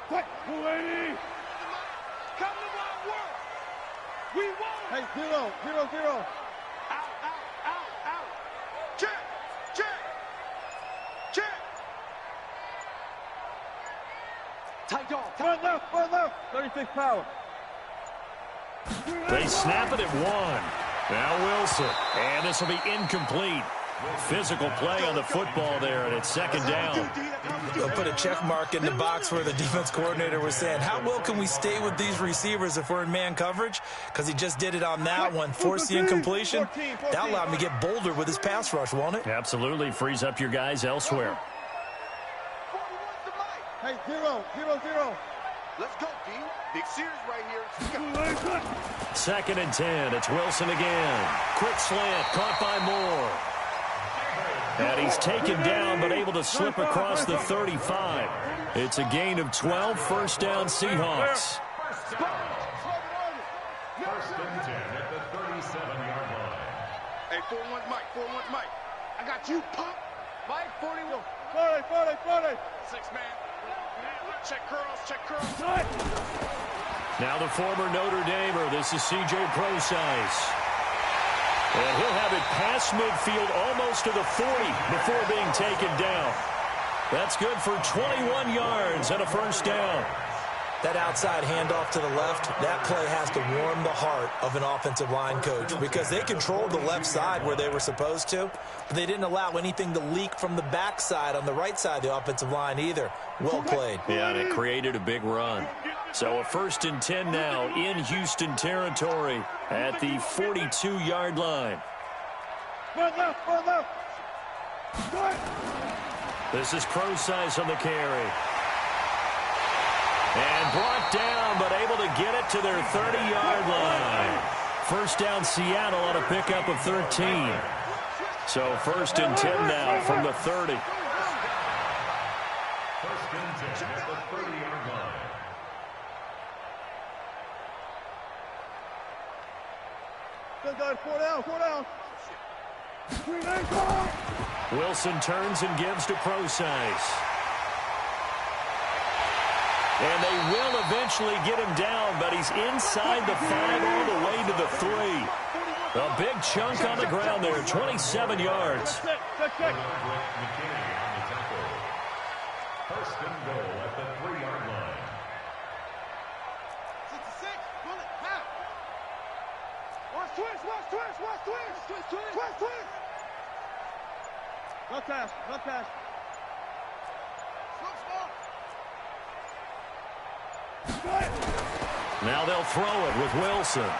Fight. 280. Come to my work. We won. Hey, 0-0-0. Out. Check. Tight dog. Front left. 36 power. They snap it at 1. Now Wilson. And this will be incomplete. Physical play on the football there, and it's second down. They'll put a check mark in the box where the defense coordinator was saying, how well can we stay with these receivers if we're in man coverage? Because he just did it on that one, forced the incompletion. That allowed him to get bolder with his pass rush, won't it? Absolutely. Frees up your guys elsewhere. Hey, 0-0-0. Let's go, D. Big Sears right here. Second and 10. It's Wilson again. Quick slant. Caught by Moore. And he's taken down but able to slip across the 35. It's a gain of 12. First down, Seahawks. First and 10 at the 37-yard line. Hey, 4-1 Mike. I got you, punk. Mike, 41. 40. 6 man. Check curls. Now the former Notre Damer. This is C.J. Prosise. And he'll have it past midfield almost to the 40 before being taken down. That's good for 21 yards and a first down. That outside handoff to the left, that play has to warm the heart of an offensive line coach because they controlled the left side where they were supposed to, but they didn't allow anything to leak from the backside on the right side of the offensive line either. Well played. Yeah, and it created a big run. So a first and 10 now in Houston territory at the 42-yard line. Front left. This is Prosise on the carry. And brought down, but able to get it to their 30-yard line. First down, Seattle on a pickup of 13. So first and 10 now from the 30. First and 10 at the 30-yard line. Still got 4 down. 3 Wilson turns and gives to Prosise. And they will eventually get him down, but he's inside the 5 all the way to the 3. A big chunk on the ground there, 27 yards. Check. First and goal at the 3-yard line. 66. Bullet. Half. Watch twist. Not pass. Now they'll throw it with Wilson.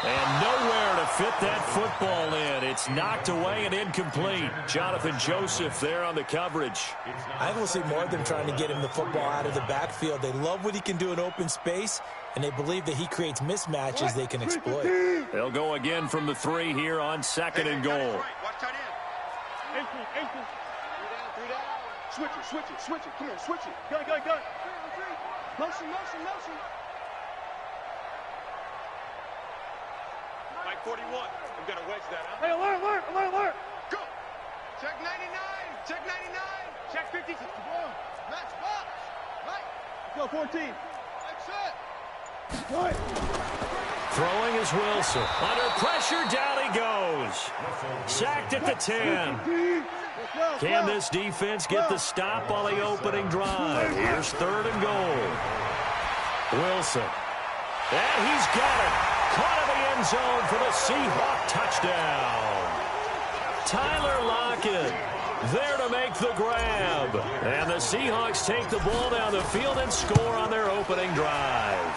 And nowhere to fit that football in. It's knocked away and incomplete. Jonathan Joseph there on the coverage. I will see more of them trying to get him the football out of the backfield. They love what he can do in open space, and they believe that he creates mismatches they can exploit. They'll go again from the 3 here on second and goal. Watch tight end. 18. 3 down. Switch it. Come on, switch it. Gun. Motion. Mike 41. I'm going to wedge that, huh? Hey, alert. Go. Check 99. Check 50. Match box. Right. Go 14. That's it. Right. Throwing is Wilson. Under pressure, down he goes. Sacked at the 10. Can this defense get the stop on the opening drive? Here's third and goal. Wilson. And he's got it. Caught in the end zone for the Seahawk touchdown. Tyler Lockett there to make the grab. And the Seahawks take the ball down the field and score on their opening drive.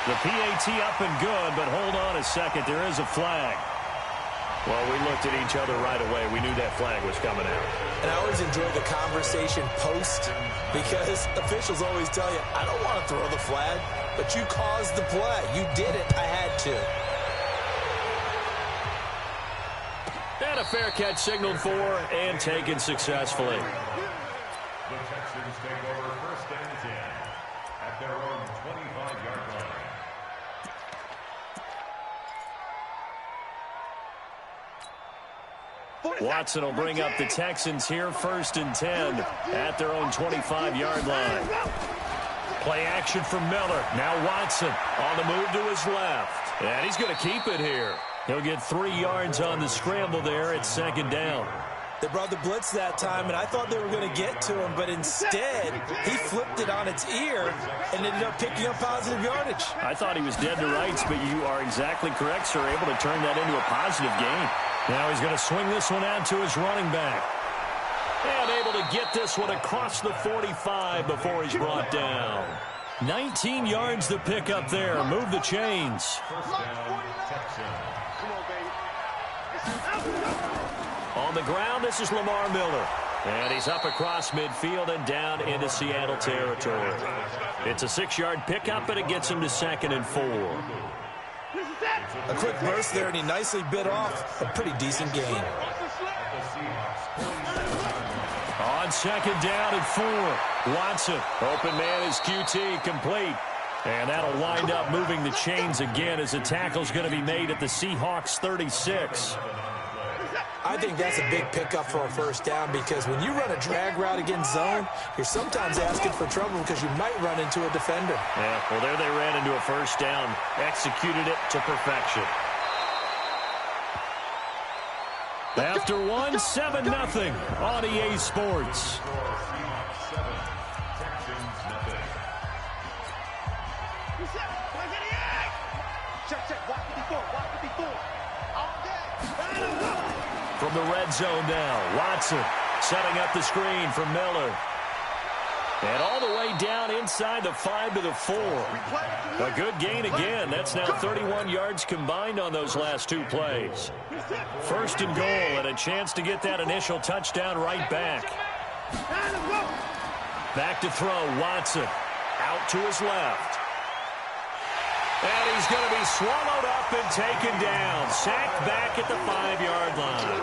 The PAT up and good, but hold on a second. There is a flag. Well, we looked at each other right away. We knew that flag was coming out. And I always enjoy the conversation post because officials always tell you, I don't want to throw the flag, but you caused the play. You did it. I had to. And a fair catch signaled for and taken successfully. The Texans take over first and 10 at their own 25-yard line. Watson will bring up the Texans here first and 10 at their own 25-yard line. Play action from Miller. Now Watson on the move to his left. And he's going to keep it here. He'll get 3 yards on the scramble there at second down. They brought the blitz that time, and I thought they were going to get to him, but instead, he flipped it on its ear and ended up picking up positive yardage. I thought he was dead to rights, but you are exactly correct, sir. Able to turn that into a positive gain. Now he's going to swing this one out to his running back. And able to get this one across the 45 before he's brought down. 19 yards to pick up there. Move the chains. On the ground, this is Lamar Miller. And he's up across midfield and down into Seattle territory. It's a 6-yard pickup, and it gets him to 2nd and 4. A quick burst there, and he nicely bit off a pretty decent gain. On 2nd down and 4. Watson, open man is QT, complete. And that'll wind up moving the chains again as the tackle's going to be made at the Seahawks 36. I think that's a big pickup for a first down because when you run a drag route against zone, you're sometimes asking for trouble because you might run into a defender. Yeah, well, there they ran into a first down. Executed it to perfection. After 1, 7-0 on EA Sports. From the red zone now, Watson setting up the screen for Miller. And all the way down inside the 5 to the 4. A good gain again. That's now 31 yards combined on those last 2 plays. 1st and goal and a chance to get that initial touchdown right back. Back to throw, Watson. Out to his left. And he's going to be swallowed up and taken down. Sacked back at the 5-yard line.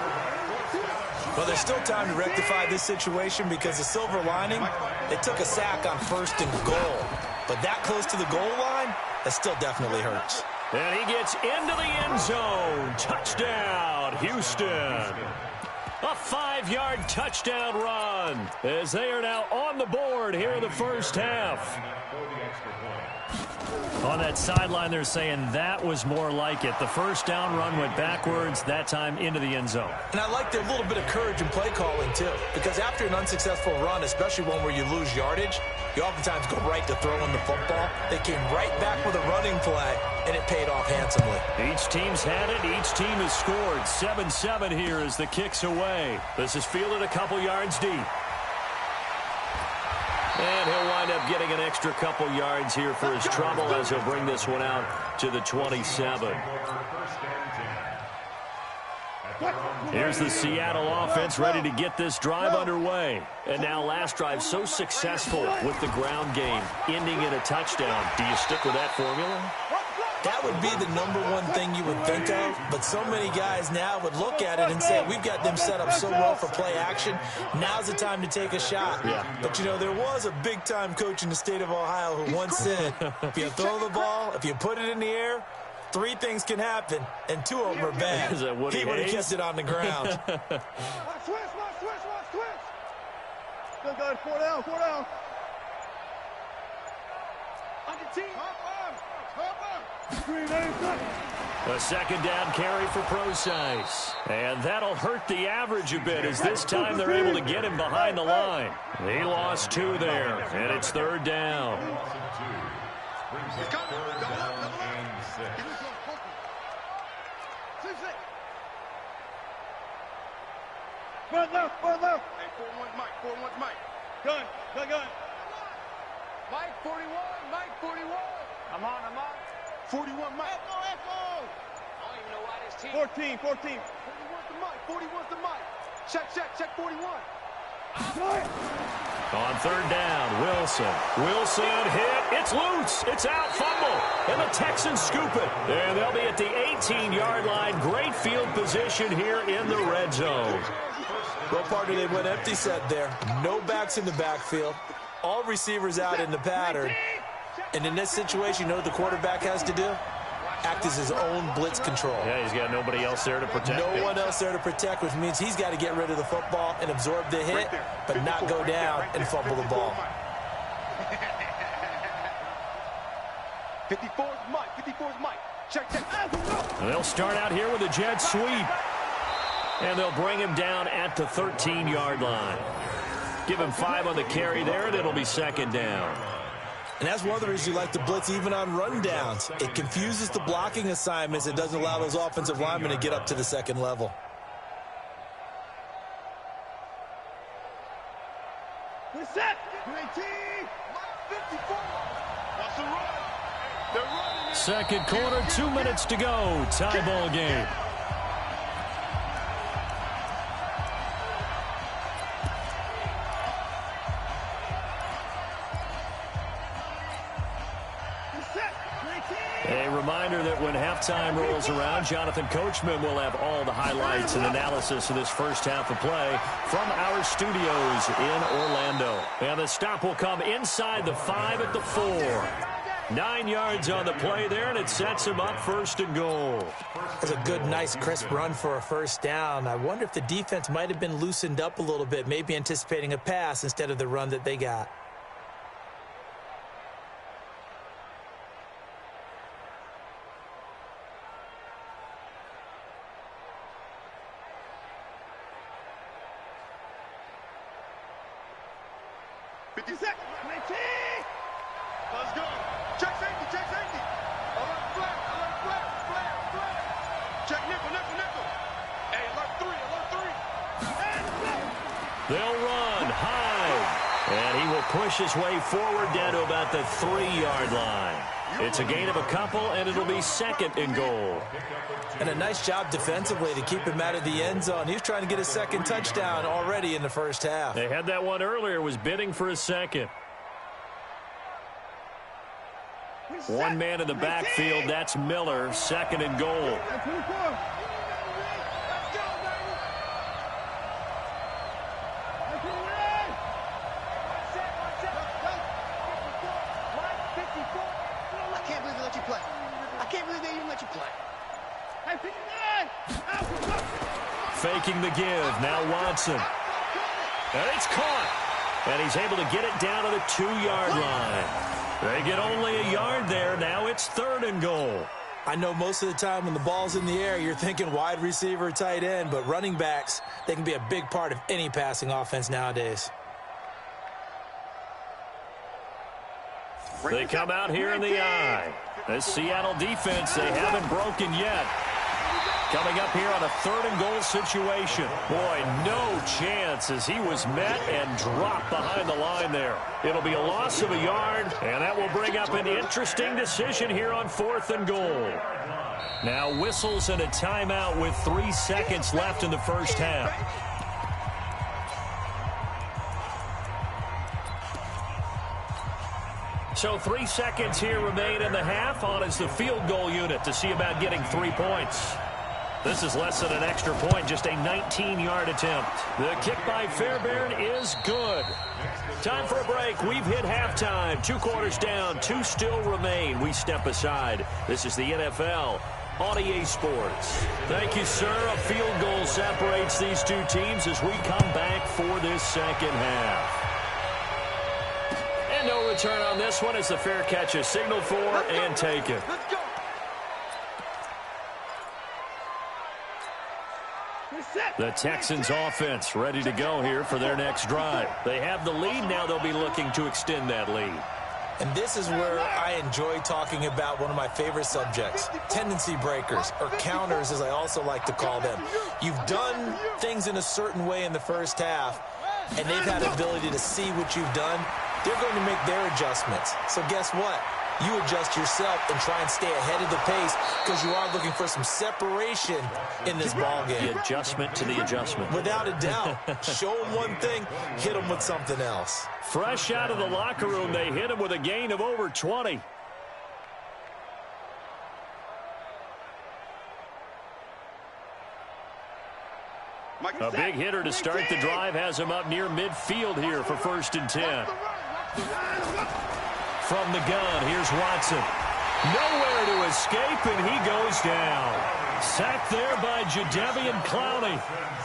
Well, there's still time to rectify this situation because the silver lining, they took a sack on 1st and goal. But that close to the goal line, that still definitely hurts. And he gets into the end zone. Touchdown, Houston. A 5-yard touchdown run as they are now on the board here in the first half. On that sideline, they're saying that was more like it. The first down run went backwards, that time into the end zone. And I like their little bit of courage in play calling, too. Because after an unsuccessful run, especially one where you lose yardage, you oftentimes go right to throwing the football. They came right back with a running play, and it paid off handsomely. Each team's had it. Each team has scored. 7-7 here as the kick's away. This is fielded a couple yards deep. And he'll wind up getting an extra couple yards here for his trouble as he'll bring this one out to the 27. Here's the Seattle offense ready to get this drive underway. And now last drive so successful with the ground game, ending in a touchdown. Do you stick with that formula? That would be the #1 thing you would think of, but so many guys now would look at it and say, we've got them set up so well for play action, now's the time to take a shot. Yeah. But, you know, there was a big-time coach in the state of Ohio who once said, if you throw the ball, if you put it in the air, 3 things can happen, and 2 of them are bad. He would have kept it on the ground. Switch. Still got it. 4 down. On your team. A second down carry for Procise. And that'll hurt the average a bit as this time they're able to get him behind the line. He lost 2 there, and it's 3rd down. Run left. Hey, 4-1 Mike. Gun. Mike 41. I'm on. 41 Mike. Echo. I don't even know why this team. 14. 41's the Mike. Check 41. On 3rd down, Wilson hit. It's loose. It's out. Fumble. And the Texans scoop it. And they'll be at the 18-yard line. Great field position here in the red zone. Well, partner, they went empty set there. No backs in the backfield. All receivers out in the pattern. And in this situation, you know what the quarterback has to do? Act as his own blitz control. Yeah, he's got nobody else there to protect him. No one else there to protect, which means he's got to get rid of the football and absorb the hit, but not go down and fumble the ball. 54's Mike. 54's Mike. Check. They'll start out here with a jet sweep. And they'll bring him down at the 13-yard line. Give him 5 on the carry there, and it'll be second down. And that's one of the reasons you like to blitz even on rundowns. It confuses the blocking assignments. It doesn't allow those offensive linemen to get up to the second level. We're set. 19. 54. What's the run? They're running. Second quarter, 2 minutes to go. Tie ball game. A reminder that when halftime rolls around, Jonathan Coachman will have all the highlights and analysis of this first half of play from our studios in Orlando. And the stop will come inside the 5 at the 4. 9 yards on the play there, and it sets him up first and goal. That's a good, nice, crisp run for a first down. I wonder if the defense might have been loosened up a little bit, maybe anticipating a pass instead of the run that they got. Let's go. Check safety. Alert flat. Check nickel. Hey, alert 3. They'll run high. And he will push his way forward down to about the 3-yard line. It's a gain of a couple, and it'll be second and goal. And a nice job defensively to keep him out of the end zone. He was trying to get his second touchdown already in the first half. They had that one earlier, was bidding for a second. One man in the backfield, that's Miller, second and goal. Faking the give. Now Watson. And it's caught. And he's able to get it down to the 2-yard line. They get only a yard there. Now it's third and goal. I know most of the time when the ball's in the air, you're thinking wide receiver, tight end, but running backs, they can be a big part of any passing offense nowadays. They come out here in the eye. This Seattle defense, they haven't broken yet. Coming up here on a third and goal situation. Boy, no chance as he was met and dropped behind the line there. It'll be a loss of a yard, and that will bring up an interesting decision here on fourth and goal. Now whistles and a timeout with 3 seconds left in the first half. So 3 seconds here remain in the half. On is the field goal unit to see about getting 3 points. This is less than an extra point, just a 19-yard attempt. The kick by Fairbairn is good. Time for a break. We've hit halftime. 2 quarters down, 2 still remain. We step aside. This is the NFL on EA Sports. Thank you, sir. A field goal separates these two teams as we come back for this second half. And no return on this one as the fair catch is signaled for and taken. Let's go. The Texans offense ready to go here for their next drive. They have the lead. Now they'll be looking to extend that lead. And this is where I enjoy talking about one of my favorite subjects, tendency breakers, or counters as I also like to call them. You've done things in a certain way in the first half, and they've had the ability to see what you've done. They're going to make their adjustments. So guess what? You adjust yourself and try and stay ahead of the pace because you are looking for some separation in this ball game. The adjustment to the adjustment. Without a doubt. Show them one thing, hit them with something else. Fresh out of the locker room, they hit him with a gain of over 20. A big hitter to start the drive has him up near midfield here for 1st and 10. From the gun, here's Watson. Nowhere to escape, and he goes down. Sacked there by Jadeveon Clowney.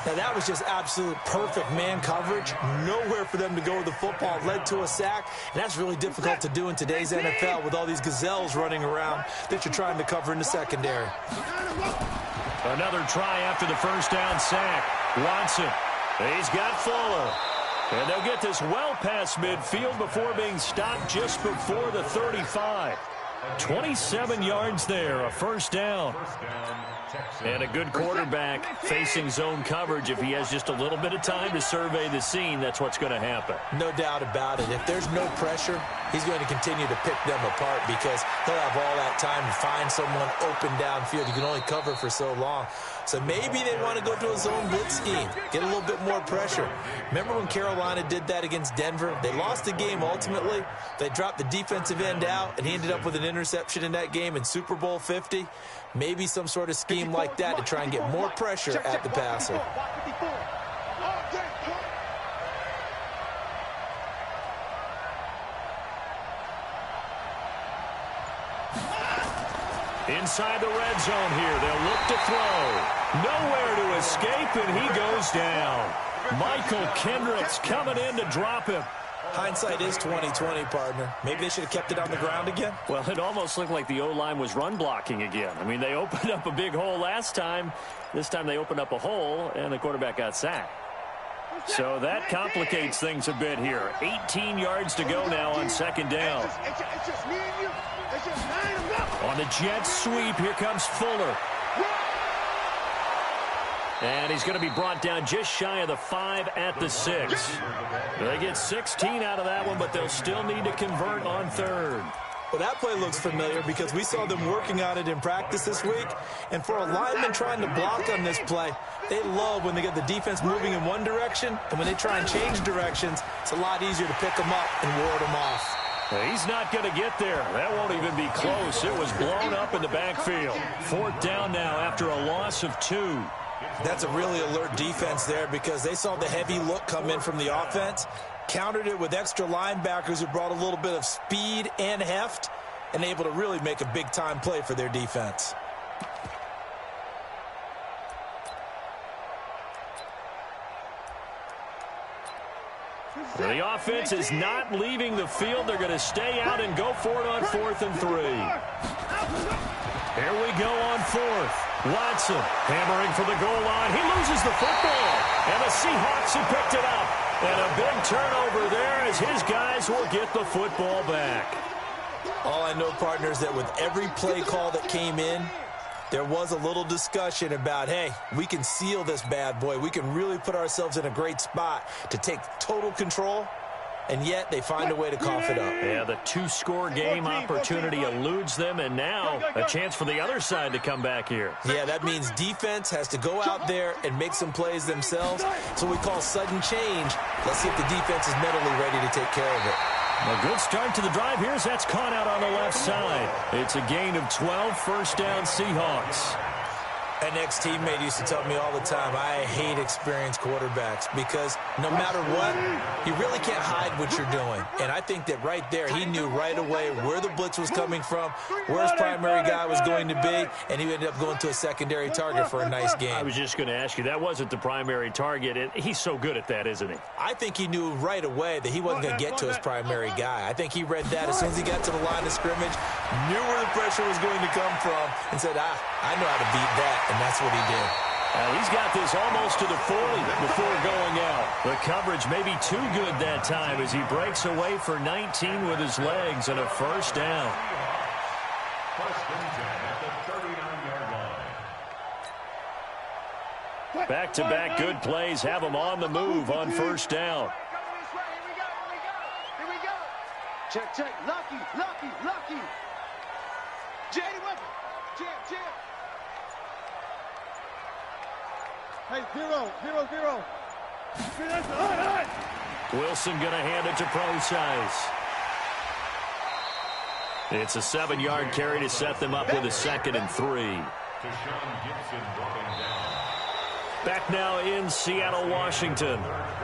Now, that was just absolute perfect man coverage. Nowhere for them to go with the football. Led to a sack, and that's really difficult to do in today's NFL with all these gazelles running around that you're trying to cover in the secondary. Another try after the first down sack. Watson. He's got Fuller. And they'll get this well past midfield before being stopped just before the 35. 27 yards there, a first down. And a good quarterback facing zone coverage. If he has just a little bit of time to survey the scene, that's what's going to happen. No doubt about it. If there's no pressure, he's going to continue to pick them apart because he'll have all that time to find someone open downfield. You can only cover for so long. So maybe they want to go to a zone blitz scheme, get a little bit more pressure. Remember when Carolina did that against Denver? They lost the game ultimately. They dropped the defensive end out, and he ended up with an interception in that game in Super Bowl 50. Maybe some sort of scheme like that to try and get more pressure at the passer. Inside the red zone here, they'll look to throw. Nowhere to escape, and he goes down. Michael Kendricks coming in to drop him. Hindsight is 20/20, partner. Maybe they should have kept it on the ground again. Well, it almost looked like the O-line was run blocking again. I mean, they opened up a big hole last time. This time they opened up a hole, and the quarterback got sacked. So that complicates things a bit here. 18 yards to go now on second down. On the jet sweep, here comes Fuller. And he's going to be brought down just shy of the 5 at the 6. They get 16 out of that one, but they'll still need to convert on third. Well, that play looks familiar because we saw them working on it in practice this week. And for a lineman trying to block on this play, they love when they get the defense moving in one direction. And when they try and change directions, it's a lot easier to pick them up and ward them off. He's not going to get there. That won't even be close. It was blown up in the backfield. Fourth down now after a loss of 2. That's a really alert defense there because they saw the heavy look come in from the offense, countered it with extra linebackers who brought a little bit of speed and heft, and able to really make a big-time play for their defense. The offense is not leaving the field. They're going to stay out and go for it on 4th and 3. Here we go on 4th. Watson hammering for the goal line. He loses the football. And the Seahawks have picked it up. And a big turnover there as his guys will get the football back. All I know, partners, that with every play call that came in, there was a little discussion about, hey, we can seal this bad boy. We can really put ourselves in a great spot to take total control. And yet they find a way to cough it up. Yeah, the 2-score game opportunity eludes them, and now a chance for the other side to come back here. Yeah, that means defense has to go out there and make some plays themselves. So we call sudden change. Let's see if the defense is mentally ready to take care of it. A good start to the drive here as that's caught out on the left side. It's a gain of 12, first down Seahawks. An ex-teammate used to tell me all the time, I hate experienced quarterbacks because no matter what, you really can't hide what you're doing. And I think that right there, he knew right away where the blitz was coming from, where his primary guy was going to be, and he ended up going to a secondary target for a nice game. I was just going to ask you, that wasn't the primary target. He's so good at that, isn't he? I think he knew right away that he wasn't going to get to his primary guy. I think he read that as soon as he got to the line of scrimmage, knew where the pressure was going to come from, and said, I know how to beat that. And that's what he did. He's got this almost to the 40 before going out. The coverage may be too good that time as he breaks away for 19 with his legs and a first down. First and 10 at the 39-yard line. Back-to-back good plays have him on the move on first down. Here we go. Check. Lucky. J.D. Weapon. Jam. Hey, 0. Wilson going to hand it to Procise. It's a 7-yard carry to set them up with a 2nd and 3. Back now in Seattle, Washington.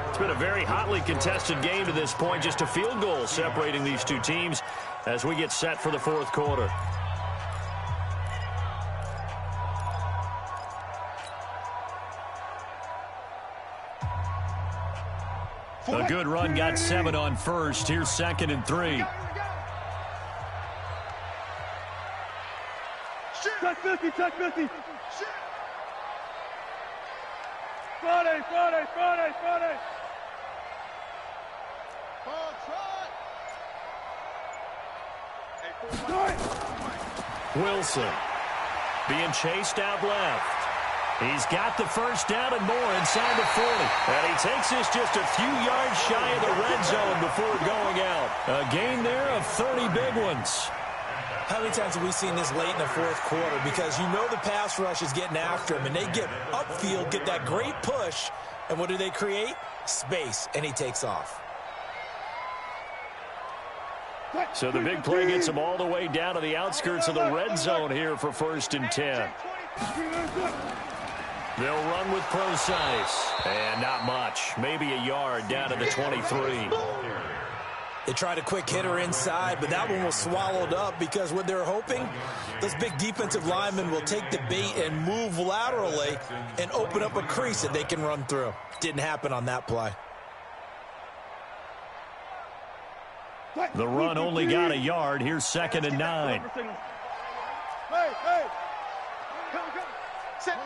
It's been a very hotly contested game to this point. Just a field goal separating these two teams as we get set for the 4th quarter. A good run got 7 on first. Here's 2nd and 3. Check 50, check 50. Friday, Friday, Friday, Friday. Wilson being chased out left. He's got the first down and more inside the 40. And he takes this just a few yards shy of the red zone before going out. A gain there of 30 big ones. How many times have we seen this late in the fourth quarter? Because you know the pass rush is getting after him, and they get upfield, get that great push, and what do they create? Space, and he takes off. So the big play gets him all the way down to the outskirts of the red zone here for 1st and 10. They'll run with Procise. And not much. Maybe a yard down to the 23. They tried a quick hitter inside, but that one was swallowed up because what they're hoping, those big defensive linemen will take the bait and move laterally and open up a crease that they can run through. Didn't happen on that play. The run only got a yard. Here's 2nd and 9. Hey, hey. Come. Set.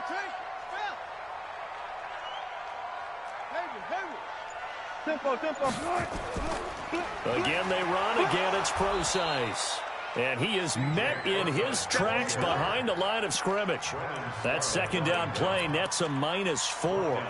Tempo. Again, they run. Again, it's Procise. And he is met in his tracks behind the line of scrimmage. That 2nd down play nets a -4.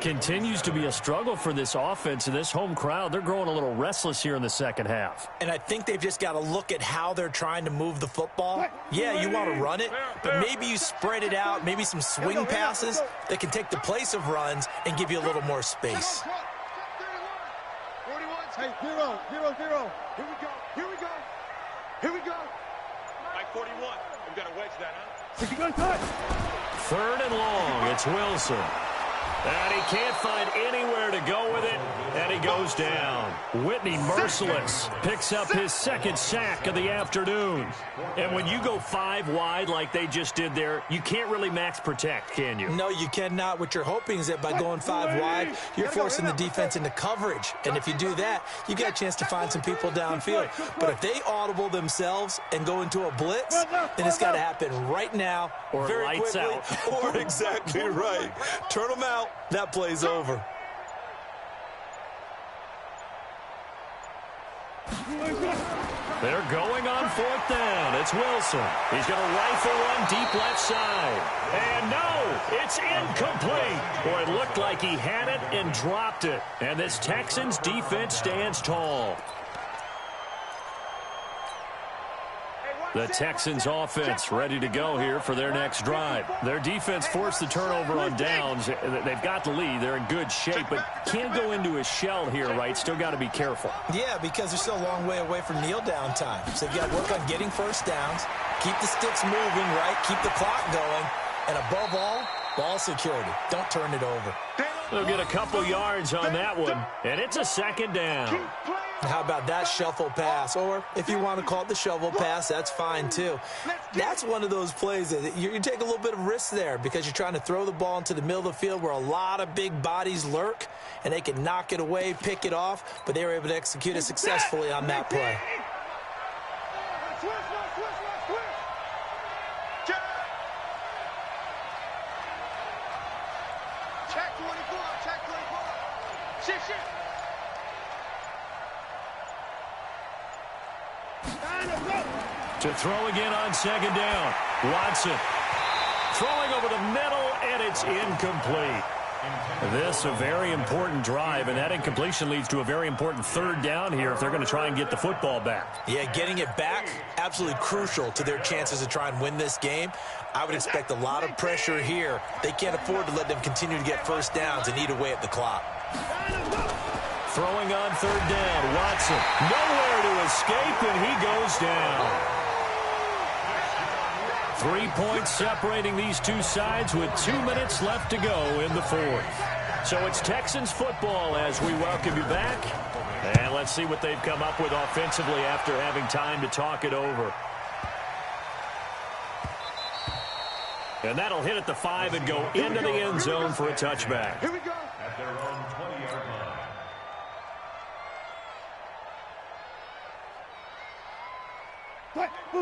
Continues to be a struggle for this offense and this home crowd. They're growing a little restless here in the second half. And I think they've just got to look at how they're trying to move the football. Yeah, you want to run it, but maybe you spread it out, maybe some swing passes that can take the place of runs and give you a little more space. Hey, 0. Here we go. Mike 41. We've got to wedge that, huh? 3rd and long. It's Wilson. And he can't find anywhere to go with it, and he goes down. Whitney Merciless picks up his 2nd sack of the afternoon. And when you go 5 wide like they just did there, you can't really max protect, can you? No, you cannot. What you're hoping is that by going 5 wide, you're forcing the defense into coverage. And if you do that, you got a chance to find some people downfield. But if they audible themselves and go into a blitz, then it's got to happen right now, or very lights quickly, out. or exactly right. Turn them out. That play's over. They're going on 4th down. It's Wilson. He's going to rifle one deep left side. And no, it's incomplete. Boy, it looked like he had it and dropped it. And this Texans defense stands tall. The Texans offense ready to go here for their next drive. Their defense forced the turnover on downs. They've got the lead. They're in good shape, but can't go into a shell here, right? Still got to be careful. Yeah, because they're still a long way away from kneel down time. So you've got to work on getting first downs, keep the sticks moving, right? Keep the clock going. And above all, ball security. Don't turn it over. They'll get a couple yards on that one, and it's a 2nd down. How about that shuffle pass? Or if you want to call it the shovel pass, that's fine too. That's one of those plays that you take a little bit of risk there because you're trying to throw the ball into the middle of the field where a lot of big bodies lurk, and they can knock it away, pick it off, but they were able to execute it successfully on that play. Check 24. Shit. To throw again on 2nd down. Watson throwing over the middle, and it's incomplete. This a very important drive, and that incompletion leads to a very important 3rd down here if they're going to try and get the football back. Yeah, getting it back, absolutely crucial to their chances to try and win this game. I would expect a lot of pressure here. They can't afford to let them continue to get first downs and eat away at the clock. Throwing on 3rd down, Watson. Nowhere to escape, and he goes down. 3 points separating these two sides with 2 minutes left to go in the 4th. So it's Texans football as we welcome you back. And let's see what they've come up with offensively after having time to talk it over. And that'll hit at the 5 and go into the end zone for a touchback. Here we go. At their own 20-yard line.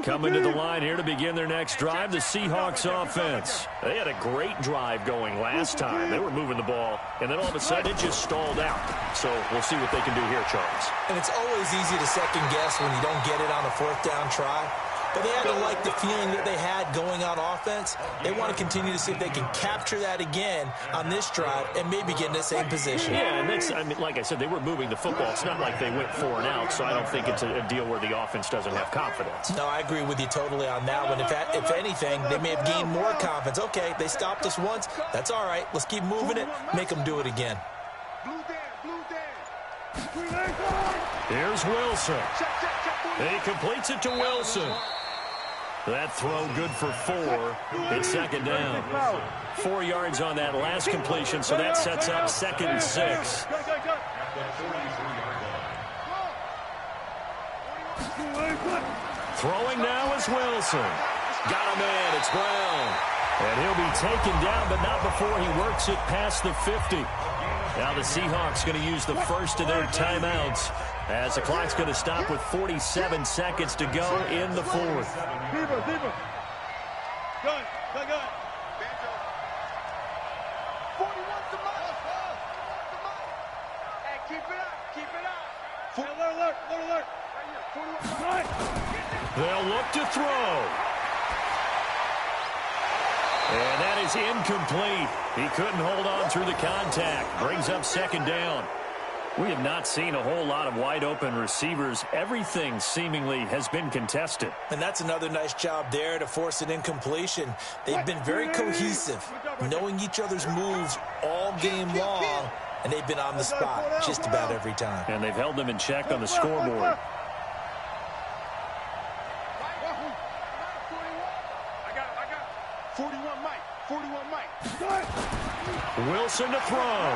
Coming to the line here to begin their next drive, the Seahawks offense. They had a great drive going last time. They were moving the ball, and then all of a sudden it just stalled out. So we'll see what they can do here, Charles. And it's always easy to second guess when you don't get it on a fourth down try. But they had to like the feeling that they had going on offense. They want to continue to see if they can capture that again on this drive and maybe get in the same position. Yeah, and that's, I mean, like I said, they were moving the football. It's not like they went 4 and out, so I don't think it's a deal where the offense doesn't have confidence. No, I agree with you totally on that one. If anything, they may have gained more confidence. Okay, they stopped us once. That's all right. Let's keep moving it. Make them do it again. Here's Wilson. He completes it to Wilson. That throw good for 4. It's second down. 4 yards on that last completion, so that sets up 2nd and 6. Throwing now is Wilson. Got him in. It's Brown. And he'll be taken down, but not before he works it past the 50. Now the Seahawks going to use the first of their timeouts as the clock's going to stop with 47 seconds to go in the 4th. Deeper. Good. 41's the mark. Hey, keep it up. Alert. Right here, 41. They'll look to throw. And that is incomplete. He couldn't hold on through the contact. Brings up 2nd down. We have not seen a whole lot of wide-open receivers. Everything seemingly has been contested. And that's another nice job there to force an incompletion. They've been very cohesive, knowing each other's moves all game long, and they've been on the spot just about every time. And they've held them in check on the scoreboard. Wilson to throw.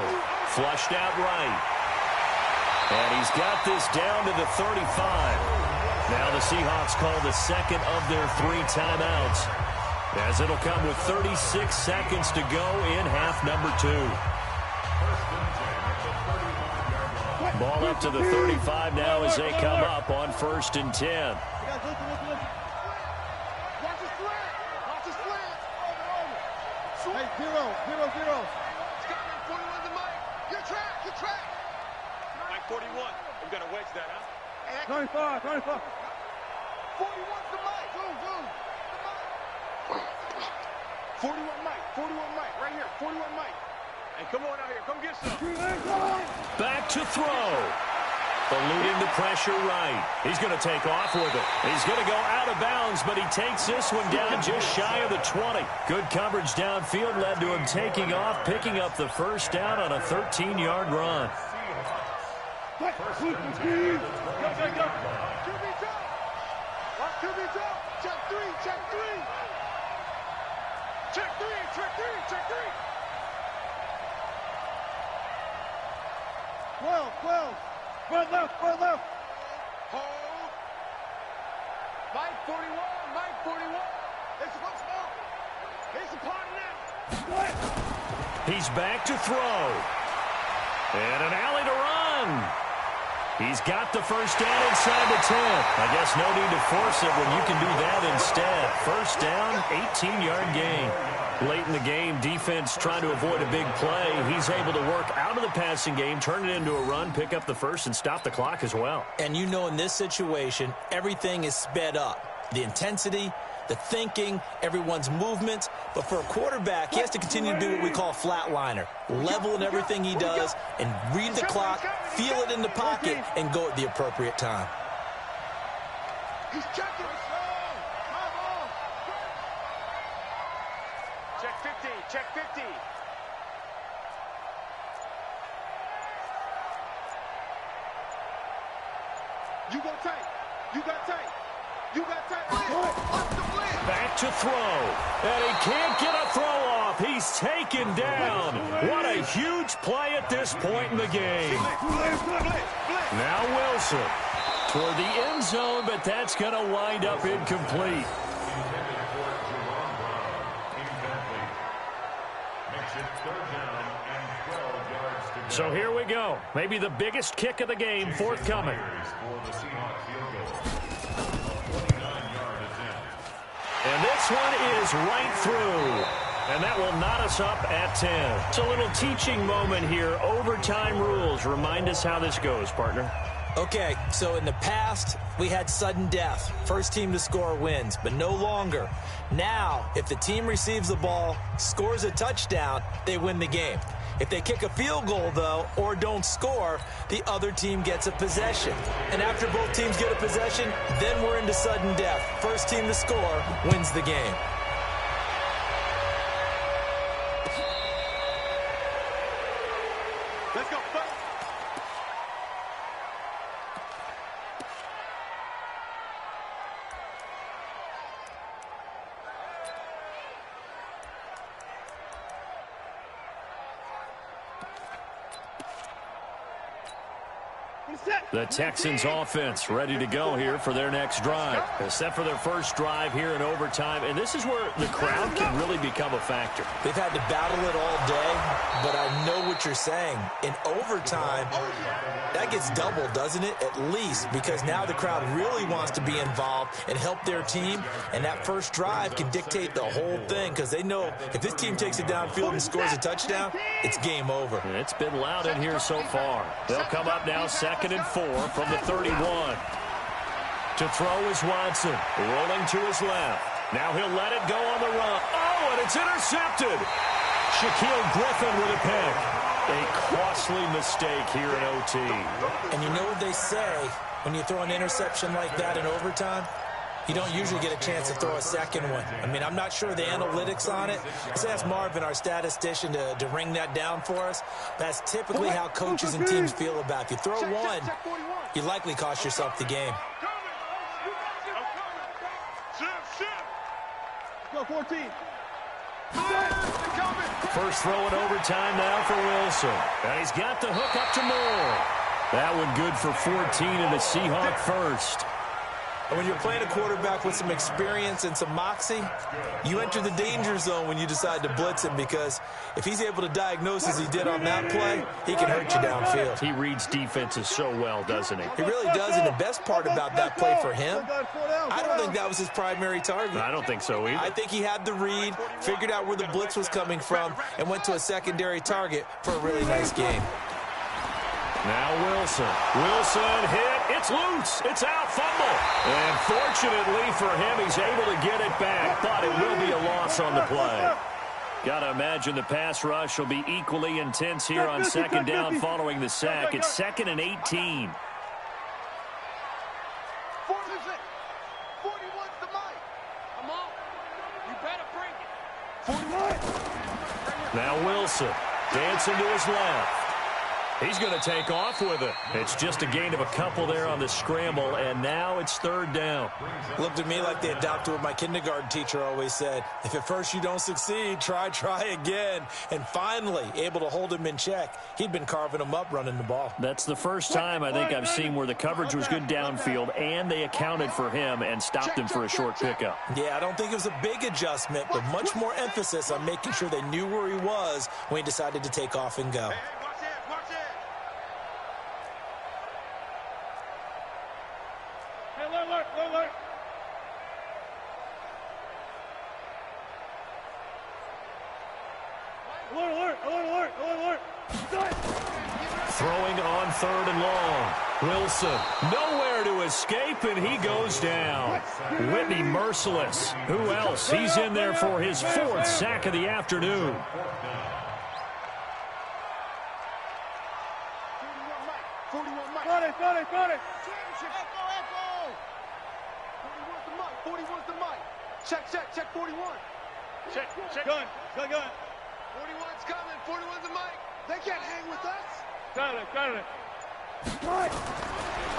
Flushed out right. And he's got this down to the 35. Now the Seahawks call the second of their 3 timeouts, as it'll come with 36 seconds to go in half number 2. Ball up to the 35 now as they come up on 1st and 10. Hey, 0. Your track. Mike 41. We've got to wedge that, huh? 25. 41's the mic. Boom. 41 Mike. Right here. 41 Mike. Hey, come on out here. Come get some. Back to throw. Eluding the pressure right. He's going to take off with it. He's going to go out of bounds, but he takes this one down just shy of the 20. Good coverage downfield led to him taking off, picking up the first down on a 13-yard run. QB Check 3. 12. Front left. Hold. Mike 41. It's a ball. It's a party now. He's back to throw. And an alley to run. He's got the first down inside the 10. I guess no need to force it when you can do that instead. First down, 18-yard gain. Late in the game, defense trying to avoid a big play. He's able to work out of the passing game, turn it into a run, pick up the first, and stop the clock as well. And you know in this situation, everything is sped up. The intensity, the thinking, everyone's movements. But for a quarterback, he has to continue to do what we call flatliner. Level in everything he does and read the clock, feel it in the pocket, and go at the appropriate time. He's checking. Check 50. You got tight. Back to throw. And he can't get a throw off. He's taken down. What a huge play at this point in the game. Now Wilson toward the end zone, but that's going to wind up incomplete. So here we go. Maybe the biggest kick of the game forthcoming. this one is right through. And that will knot us up at 10. It's a little teaching moment here. Overtime rules. Remind us how this goes, partner. Okay, so in the past, we had sudden death. First team to score wins, but no longer. Now, if the team receives the ball, scores a touchdown, they win the game. If they kick a field goal, though, or don't score, the other team gets a possession. And after both teams get a possession, then we're into sudden death. First team to score wins the game. Let's go. The Texans offense ready to go here for their next drive. Set for their first drive here in overtime. And this is where the crowd can really become a factor. They've had to battle it all day, but I know what you're saying. In overtime, that gets doubled, doesn't it? At least, because now the crowd really wants to be involved and help their team. And that first drive can dictate the whole thing because they know if this team takes it downfield and scores a touchdown, it's game over. And it's been loud in here so far. They'll come up now 2nd and 4 from the 31. To throw is Watson, rolling to his left. Now he'll let it go on the run. Oh, and it's intercepted. Shaquille Griffin with a pick. A costly mistake here in OT. And you know what they say when you throw an interception like that in overtime? You don't usually get a chance to throw a second one. I mean, I'm not sure the analytics on it. Let's ask Marvin, our statistician, to ring that down for us. That's typically how coaches and teams feel about it. If you throw one, you likely cost yourself the game. Go 14. First throw in overtime now for Wilson. And he's got the hook up to Moore. That one good for 14 and a Seahawk first. And when you're playing a quarterback with some experience and some moxie, you enter the danger zone when you decide to blitz him because if he's able to diagnose as he did on that play, he can hurt you downfield. He reads defenses so well, doesn't he? He really does, and the best part about that play for him, I don't think that was his primary target. I don't think so either. I think he had the read, figured out where the blitz was coming from, and went to a secondary target for a really nice game. Now Wilson. Wilson hit. It's loose. It's out. Fumble. And fortunately for him, he's able to get it back. But it will be a loss on the play. Got to imagine the pass rush will be equally intense here on second down following the sack. It's 2nd and 18. 41's the mic. Come on. You better bring it. 41. Now Wilson dancing to his left. He's going to take off with it. It's just a gain of a couple there on the scramble, and now it's 3rd down. Looked to me like they adopted what my kindergarten teacher always said. If at first you don't succeed, try again. And finally, able to hold him in check. He'd been carving him up running the ball. That's the first time I think I've seen where the coverage was good downfield, and they accounted for him and stopped him for a short pickup. Yeah, I don't think it was a big adjustment, but much more emphasis on making sure they knew where he was when he decided to take off and go. Throwing on 3rd and long. Wilson nowhere to escape, and he goes down. Whitney Merciless. Who else? He's in there for his 4th sack of the afternoon. 41 Mike. Got it. Echo. 41's the mic. 41's the mic. Check 41. Check. Gun. 41's coming. 41's the mic. They can't hang with us. Got it.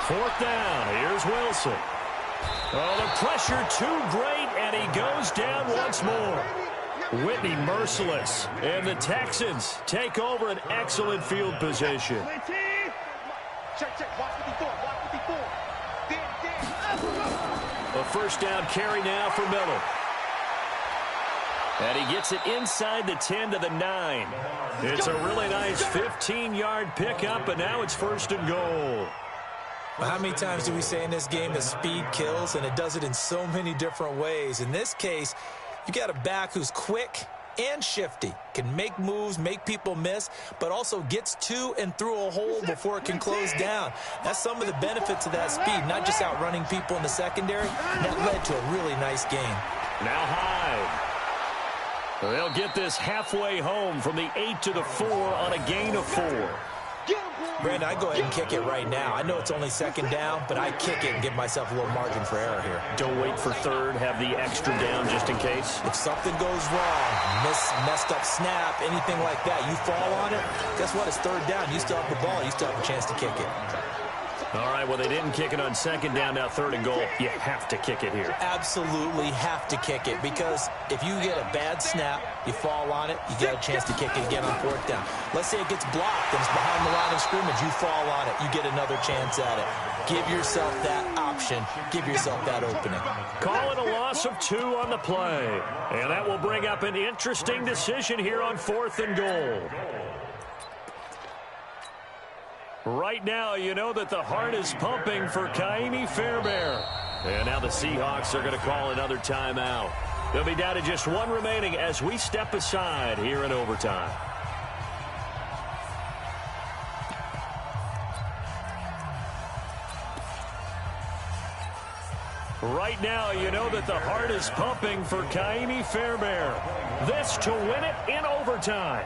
4th down. Here's Wilson. Oh, the pressure too great, and he goes down once more. Whitney Merciless. And the Texans take over an excellent field position. Check. Watch 54. A first down carry now for Miller. And he gets it inside the 10 to the 9. It's a really nice 15-yard pickup, and now it's 1st and goal. How many times do we say in this game that speed kills, and it does it in so many different ways? In this case, you got a back who's quick and shifty, can make moves, make people miss, but also gets to and through a hole before it can close down. That's some of the benefits of that speed, not just outrunning people in the secondary. That led to a really nice game. Now Hyde. They'll get this halfway home from the 8 to the 4 on a gain of 4. Brandon, I go ahead and kick it right now. I know it's only second down, but I kick it and give myself a little margin for error here. Don't wait for third. Have the extra down just in case. If something goes wrong, messed up snap, anything like that, you fall on it, guess what? It's third down. You still have the ball. You still have a chance to kick it. All right, well, they didn't kick it on second down, now third and goal. You have to kick it here. Absolutely have to kick it, because if you get a bad snap, you fall on it, you get a chance to kick it again on fourth down. Let's say it gets blocked and it's behind the line of scrimmage. You fall on it, you get another chance at it. Give yourself that option. Give yourself that opening. Call it a loss of 2 on the play. And that will bring up an interesting decision here on fourth and goal. Right now, you know that the heart is pumping for Ka'imi Fairbairn. And now the Seahawks are going to call another timeout. They'll be down to just 1 remaining as we step aside here in overtime. Right now, you know that the heart is pumping for Ka'imi Fairbairn. This to win it in overtime.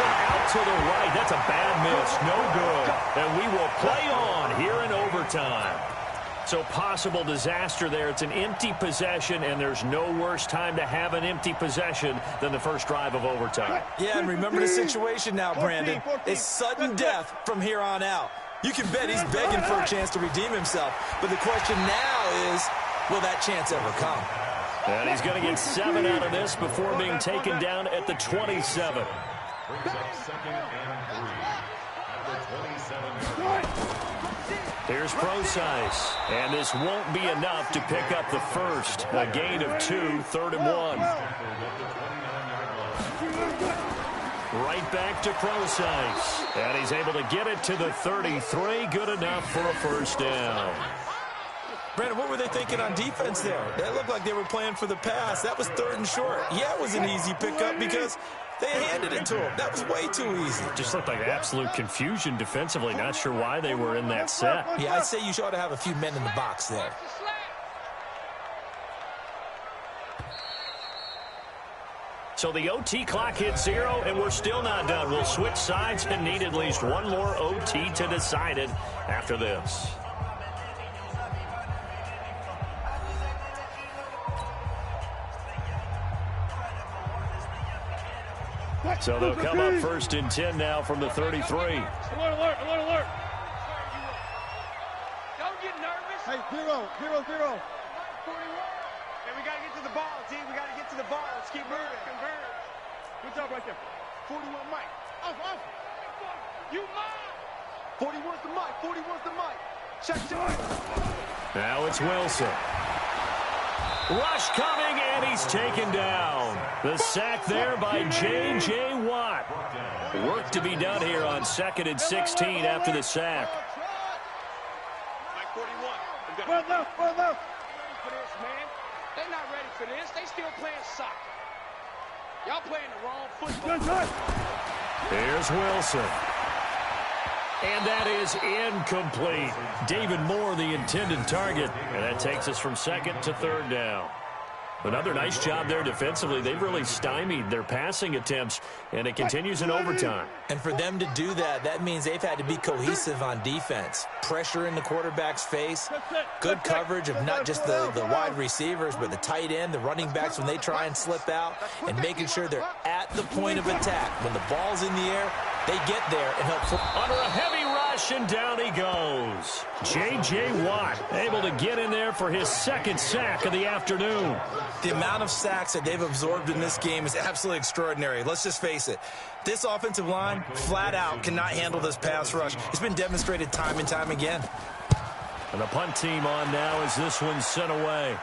Out to the right. That's a bad miss. No good. And we will play on here in overtime. So possible disaster there. It's an empty possession, and there's no worse time to have an empty possession than the first drive of overtime. Yeah, and remember the situation now, Brandon. It's sudden death from here on out. You can bet he's begging for a chance to redeem himself. But the question now is, will that chance ever come? And he's going to get 7 out of this before being taken down at the 27. Brings up second and 3 at the 27-yard line. Here's Procise, and this won't be enough to pick up the first. A gain of 2, third and 1. Right back to Procise, and he's able to get it to the 33. Good enough for a first down. Brandon, what were they thinking on defense there? That looked like they were playing for the pass. That was third and short. Yeah, it was an easy pickup because they handed it to him. That was way too easy. Just looked like absolute confusion defensively. Not sure why they were in that set. Yeah, I'd say you ought to have a few men in the box there. So the OT clock hits 0, and we're still not done. We'll switch sides and need at least 1 more OT to decide it after this. So they'll come up first and 10 now from the 33. Alert, alert, alert, alert. Don't get nervous. Hey, 0, 0, 0. 41. Hey, we got to get to the ball, T. We got to get to the ball. Let's keep moving. Convert. Good job right there. 41 Mike. Off. You mine. 41's the Mike. 41's the Mike. Check. Now it's Wilson. Rush coming, and he's taken down. The sack there by J.J. Watt. Work to be done here on 2nd and 16 after the sack. Mike 41. Well left. Ready for this, man. They're not ready for this. They still playing soccer. Y'all playing the wrong football. Here's Wilson. And that is incomplete. David Moore, the intended target. And that takes us from 2nd to 3rd down. Another nice job there defensively. They've really stymied their passing attempts, and it continues in overtime. And for them to do that, that means they've had to be cohesive on defense. Pressure in the quarterback's face, good coverage of not just the wide receivers, but the tight end, the running backs when they try and slip out, and making sure they're at the point of attack. When the ball's in the air, they get there and help. Under a heavy rush, and down he goes. J.J. Watt able to get in there for his 2nd sack of the afternoon. The amount of sacks that they've absorbed in this game is absolutely extraordinary. Let's just face it. This offensive line, flat out, cannot handle this pass rush. It's been demonstrated time and time again. And the punt team on now as this one's sent away.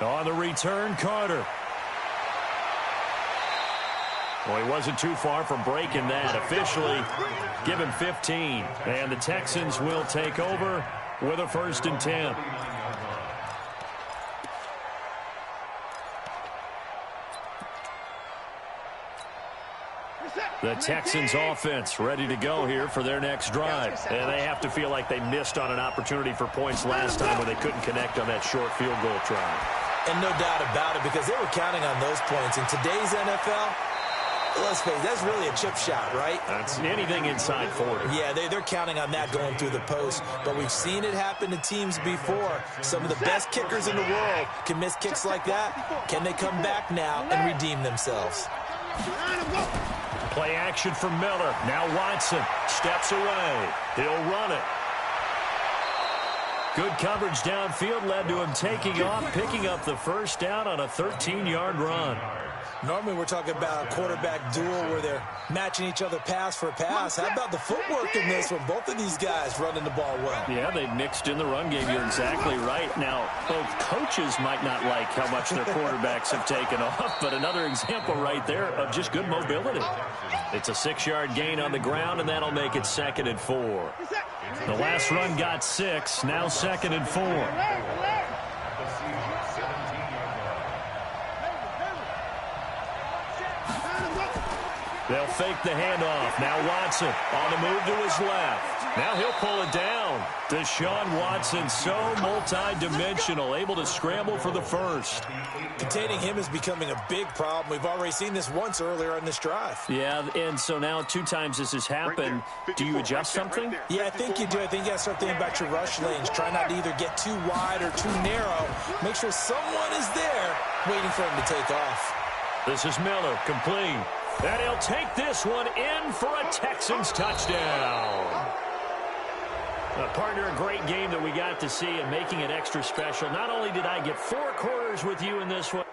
On the return, Carter. Well, he wasn't too far from breaking that. Officially, give him 15. And the Texans will take over with a 1st and 10. The Texans offense ready to go here for their next drive. And they have to feel like they missed on an opportunity for points last time when they couldn't connect on that short field goal try. And no doubt about it, because they were counting on those points. In today's NFL, let's face it, that's really a chip shot, right? That's anything inside 40. Yeah, they're counting on that going through the post. But we've seen it happen to teams before. Some of the best kickers in the world can miss kicks like that. Can they come back now and redeem themselves? Play action for Miller. Now Watson steps away. He'll run it. Good coverage downfield led to him taking off, picking up the 1st down on a 13-yard run. Normally we're talking about a quarterback duel where they're matching each other pass for pass. How about the footwork in this one? Both of these guys running the ball well. Yeah, they mixed in the run game. You're exactly right. Now, both coaches might not like how much their quarterbacks have taken off, but another example right there of just good mobility. It's a 6-yard gain on the ground, and that'll make it 2nd and 4. The last run got 6, now 2nd and 4. They'll fake the handoff. Now Watson on the move to his left. Now he'll pull it down. Deshaun Watson, so multi-dimensional, able to scramble for the 1st. Containing him is becoming a big problem. We've already seen this once earlier on this drive. Yeah, and so now 2 times this has happened. Do you adjust something? Yeah, I think you do. I think you got to start thinking about your rush lanes. Try not to either get too wide or too narrow. Make sure someone is there waiting for him to take off. This is Miller, complete. And he'll take this one in for a Texans touchdown. Partner, a great game that we got to see and making it extra special. Not only did I get 4 quarters with you in this one,